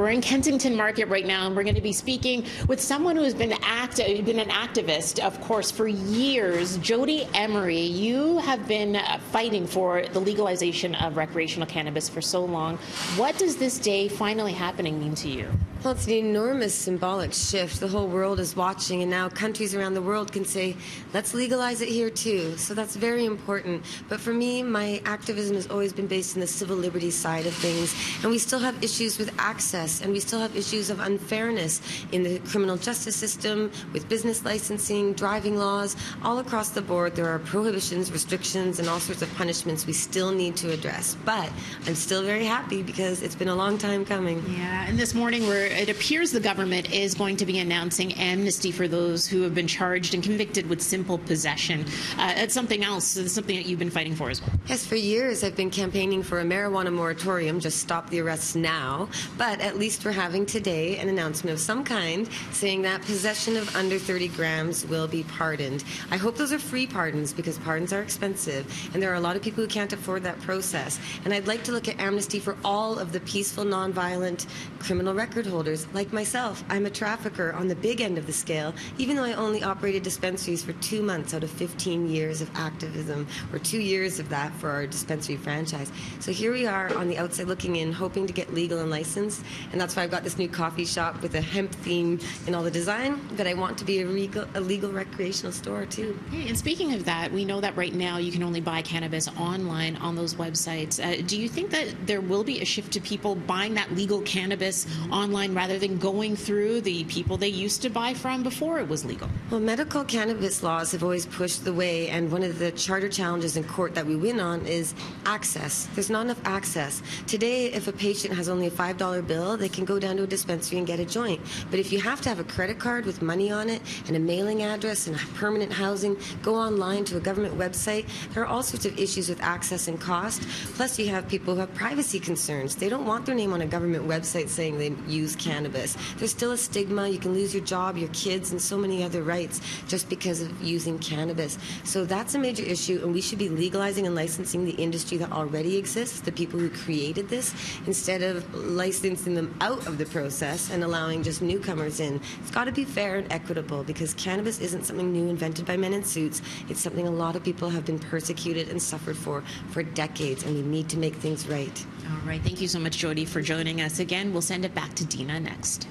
We're in Kensington Market right now, and we're going to be speaking with someone who has been an activist, of course, for years. Jodie Emery, you have been fighting for the legalization of recreational cannabis for so long. What does this day finally happening mean to you? Well, it's an enormous symbolic shift. The whole world is watching, and now countries around the world can say, let's legalize it here too. So that's very important. But for me, my activism has always been based in the civil liberties side of things. And we still have issues with access, and we still have issues of unfairness in the criminal justice system, with business licensing, driving laws. All across the board, there are prohibitions, restrictions, and all sorts of punishments we still need to address. But I'm still very happy because it's been a long time coming. Yeah, and this morning it appears the government is going to be announcing amnesty for those who have been charged and convicted with simple possession. It's something else, it's something that you've been fighting for as well. Yes, for years I've been campaigning for a marijuana moratorium, just stop the arrests now. But at least we're having today an announcement of some kind saying that possession of under 30 grams will be pardoned. I hope those are free pardons because pardons are expensive, and there are a lot of people who can't afford that process. And I'd like to look at amnesty for all of the peaceful, nonviolent criminal record holders like myself. I'm a trafficker on the big end of the scale, even though I only operated dispensaries for 2 months out of 15 years of activism, or 2 years of that for our dispensary franchise. So here we are on the outside looking in, hoping to get legal and licensed, and that's why I've got this new coffee shop with a hemp theme in all the design, but I want to be a legal recreational store too. Hey, and speaking of that, we know that right now you can only buy cannabis online on those websites. Do you think that there will be a shift to people buying that legal cannabis online rather than going through the people they used to buy from before it was legal? Well, medical cannabis laws have always pushed the way, and one of the charter challenges in court that we win on is access. There's not enough access. Today, if a patient has only a $5 bill, they can go down to a dispensary and get a joint. But if you have to have a credit card with money on it and a mailing address and permanent housing, go online to a government website, there are all sorts of issues with access and cost. Plus, you have people who have privacy concerns. They don't want their name on a government website saying they use cannabis. There's still a stigma. You can lose your job, your kids, and so many other rights just because of using cannabis. So that's a major issue, and we should be legalizing and licensing the industry that already exists, the people who created this, instead of licensing them out of the process and allowing just newcomers in. It's got to be fair and equitable because cannabis isn't something new invented by men in suits. It's something a lot of people have been persecuted and suffered for decades, and we need to make things right. All right. Thank you so much, Jodie, for joining us again. We'll send it back to Dina next.